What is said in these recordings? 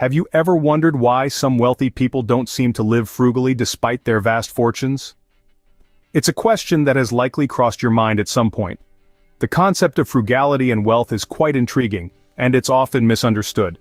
Have you ever wondered why some wealthy people don't seem to live frugally despite their vast fortunes? It's a question that has likely crossed your mind at some point. The concept of frugality and wealth is quite intriguing, and it's often misunderstood.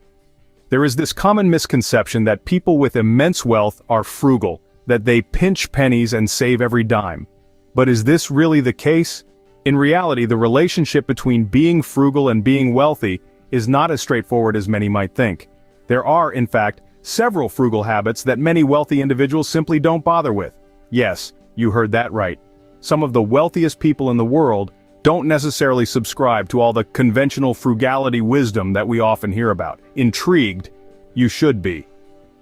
There is this common misconception that people with immense wealth are frugal, that they pinch pennies and save every dime. But is this really the case? In reality, the relationship between being frugal and being wealthy is not as straightforward as many might think. There are, in fact, several frugal habits that many wealthy individuals simply don't bother with. Yes, you heard that right. Some of the wealthiest people in the world don't necessarily subscribe to all the conventional frugality wisdom that we often hear about. Intrigued? You should be.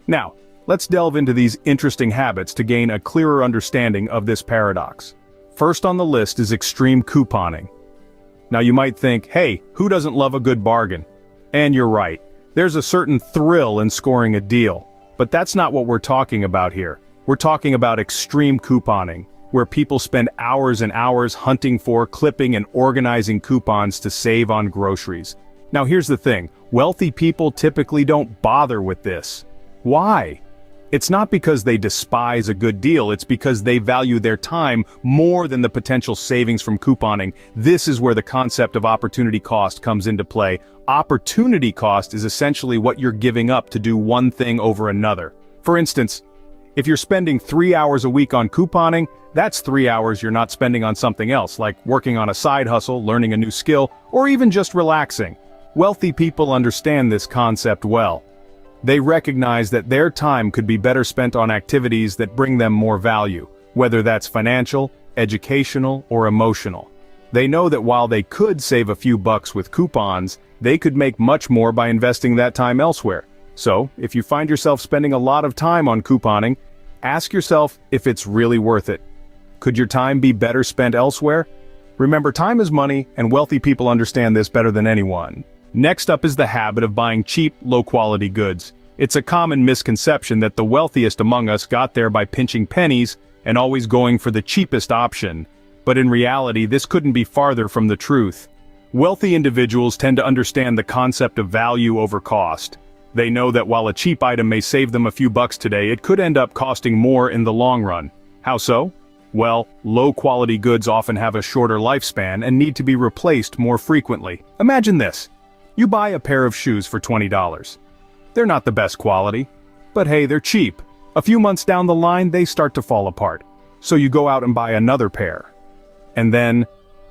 Now, let's delve into these interesting habits to gain a clearer understanding of this paradox. First on the list is extreme couponing. Now you might think, hey, who doesn't love a good bargain? And you're right. There's a certain thrill in scoring a deal. But that's not what we're talking about here. We're talking about extreme couponing, where people spend hours and hours hunting for, clipping, and organizing coupons to save on groceries. Now here's the thing, wealthy people typically don't bother with this. Why? It's not because they despise a good deal, it's because they value their time more than the potential savings from couponing. This is where the concept of opportunity cost comes into play. Opportunity cost is essentially what you're giving up to do one thing over another. For instance, if you're spending 3 hours a week on couponing, that's 3 hours you're not spending on something else, like working on a side hustle, learning a new skill, or even just relaxing. Wealthy people understand this concept well. They recognize that their time could be better spent on activities that bring them more value, whether that's financial, educational, or emotional. They know that while they could save a few bucks with coupons, they could make much more by investing that time elsewhere. So, if you find yourself spending a lot of time on couponing, ask yourself if it's really worth it. Could your time be better spent elsewhere? Remember, time is money, and wealthy people understand this better than anyone. Next up is the habit of buying cheap, low-quality goods. It's a common misconception that the wealthiest among us got there by pinching pennies and always going for the cheapest option. But in reality, this couldn't be farther from the truth. Wealthy individuals tend to understand the concept of value over cost. They know that while a cheap item may save them a few bucks today, it could end up costing more in the long run. How so? Well, low-quality goods often have a shorter lifespan and need to be replaced more frequently. Imagine this. You buy a pair of shoes for $20. They're not the best quality, but hey, they're cheap. A few months down the line, they start to fall apart. So you go out and buy another pair. And then,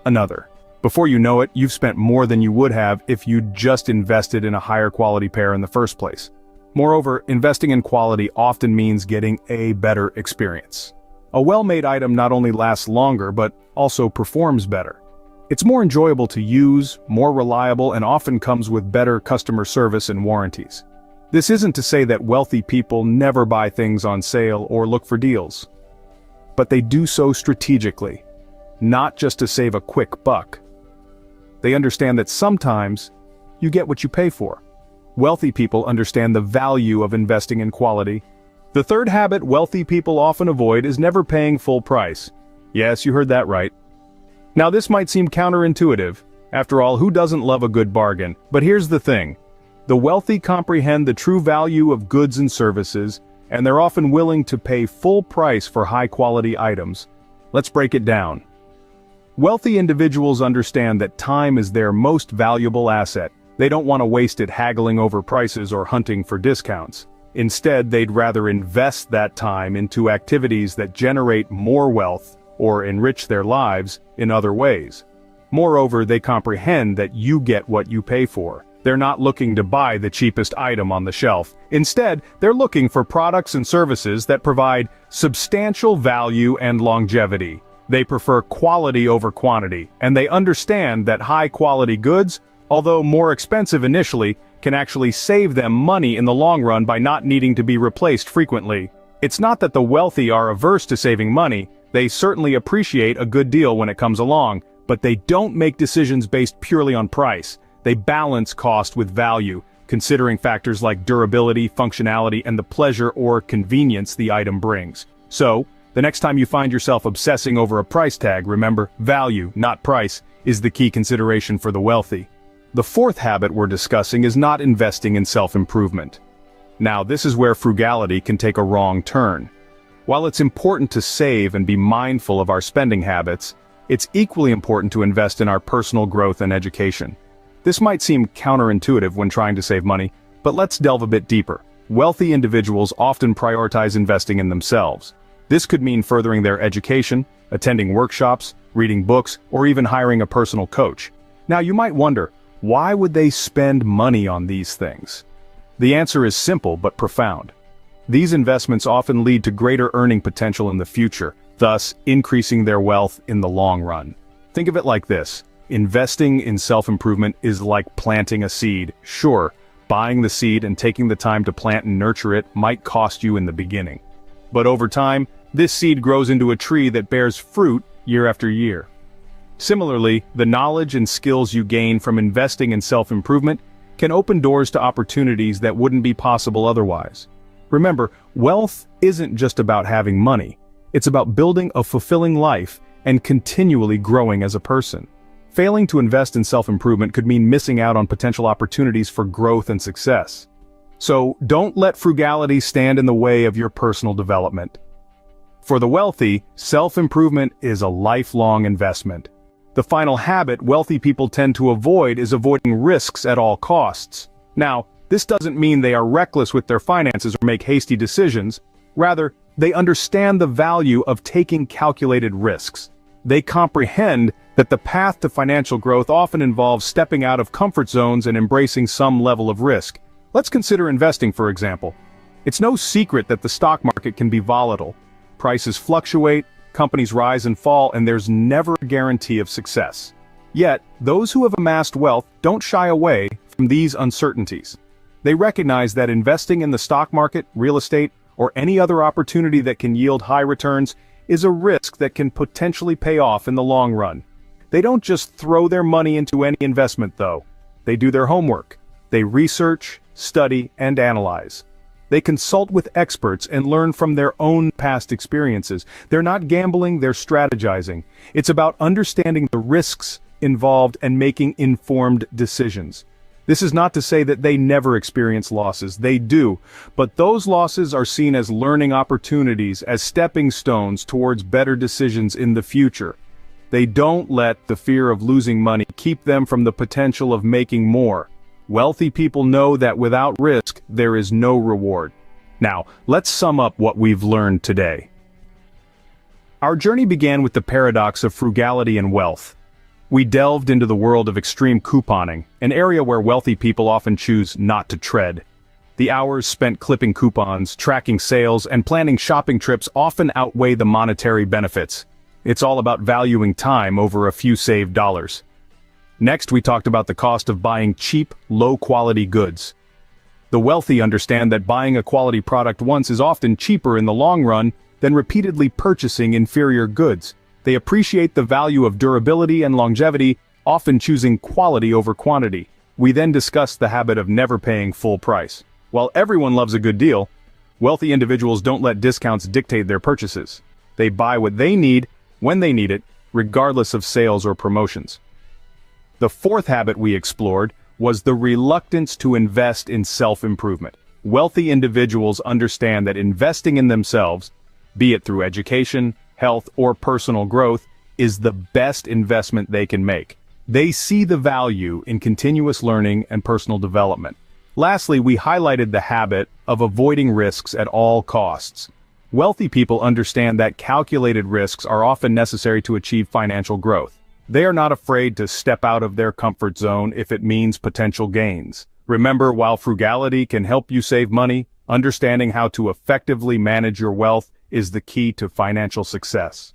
another. Before you know it, you've spent more than you would have if you'd just invested in a higher quality pair in the first place. Moreover, investing in quality often means getting a better experience. A well-made item not only lasts longer, but also performs better. It's more enjoyable to use, more reliable, and often comes with better customer service and warranties. This isn't to say that wealthy people never buy things on sale or look for deals. But they do so strategically, not just to save a quick buck. They understand that sometimes you get what you pay for. Wealthy people understand the value of investing in quality. The third habit wealthy people often avoid is never paying full price. Yes, you heard that right. Now this might seem counterintuitive. After all, who doesn't love a good bargain? But here's the thing. The wealthy comprehend the true value of goods and services, and they're often willing to pay full price for high-quality items. Let's break it down. Wealthy individuals understand that time is their most valuable asset. They don't want to waste it haggling over prices or hunting for discounts. Instead, they'd rather invest that time into activities that generate more wealth or enrich their lives in other ways. Moreover, they comprehend that you get what you pay for. They're not looking to buy the cheapest item on the shelf. Instead, they're looking for products and services that provide substantial value and longevity. They prefer quality over quantity, and they understand that high-quality goods, although more expensive initially, can actually save them money in the long run by not needing to be replaced frequently. It's not that the wealthy are averse to saving money. They certainly appreciate a good deal when it comes along, but they don't make decisions based purely on price. They balance cost with value, considering factors like durability, functionality, and the pleasure or convenience the item brings. So, the next time you find yourself obsessing over a price tag, remember, value, not price, is the key consideration for the wealthy. The fourth habit we're discussing is not investing in self-improvement. Now, this is where frugality can take a wrong turn. While it's important to save and be mindful of our spending habits, it's equally important to invest in our personal growth and education. This might seem counterintuitive when trying to save money, but let's delve a bit deeper. Wealthy individuals often prioritize investing in themselves. This could mean furthering their education, attending workshops, reading books, or even hiring a personal coach. Now, you might wonder, why would they spend money on these things? The answer is simple but profound. These investments often lead to greater earning potential in the future, thus increasing their wealth in the long run. Think of it like this. Investing in self-improvement is like planting a seed. Sure, buying the seed and taking the time to plant and nurture it might cost you in the beginning. But over time, this seed grows into a tree that bears fruit year after year. Similarly, the knowledge and skills you gain from investing in self-improvement can open doors to opportunities that wouldn't be possible otherwise. Remember, wealth isn't just about having money. It's about building a fulfilling life and continually growing as a person. Failing to invest in self-improvement could mean missing out on potential opportunities for growth and success. So, don't let frugality stand in the way of your personal development. For the wealthy, self-improvement is a lifelong investment. The final habit wealthy people tend to avoid is avoiding risks at all costs. Now, this doesn't mean they are reckless with their finances or make hasty decisions. Rather, they understand the value of taking calculated risks. They comprehend that the path to financial growth often involves stepping out of comfort zones and embracing some level of risk. Let's consider investing, for example. It's no secret that the stock market can be volatile. Prices fluctuate, companies rise and fall, and there's never a guarantee of success. Yet, those who have amassed wealth don't shy away from these uncertainties. They recognize that investing in the stock market, real estate, or any other opportunity that can yield high returns is a risk that can potentially pay off in the long run. They don't just throw their money into any investment, though. They do their homework. They research, study, and analyze. They consult with experts and learn from their own past experiences. They're not gambling, they're strategizing. It's about understanding the risks involved and making informed decisions. This is not to say that they never experience losses. They do, but those losses are seen as learning opportunities, as stepping stones towards better decisions in the future. They don't let the fear of losing money keep them from the potential of making more. Wealthy people know that without risk, there is no reward. Now, let's sum up what we've learned today. Our journey began with the paradox of frugality and wealth. We delved into the world of extreme couponing, an area where wealthy people often choose not to tread. The hours spent clipping coupons, tracking sales, and planning shopping trips often outweigh the monetary benefits. It's all about valuing time over a few saved dollars. Next, we talked about the cost of buying cheap, low-quality goods. The wealthy understand that buying a quality product once is often cheaper in the long run than repeatedly purchasing inferior goods. They appreciate the value of durability and longevity, often choosing quality over quantity. We then discussed the habit of never paying full price. While everyone loves a good deal, wealthy individuals don't let discounts dictate their purchases. They buy what they need, when they need it, regardless of sales or promotions. The fourth habit we explored was the reluctance to invest in self-improvement. Wealthy individuals understand that investing in themselves, be it through education, health, or personal growth, is the best investment they can make. They see the value in continuous learning and personal development. Lastly, we highlighted the habit of avoiding risks at all costs. Wealthy people understand that calculated risks are often necessary to achieve financial growth. They are not afraid to step out of their comfort zone if it means potential gains. Remember, while frugality can help you save money, understanding how to effectively manage your wealth is the key to financial success.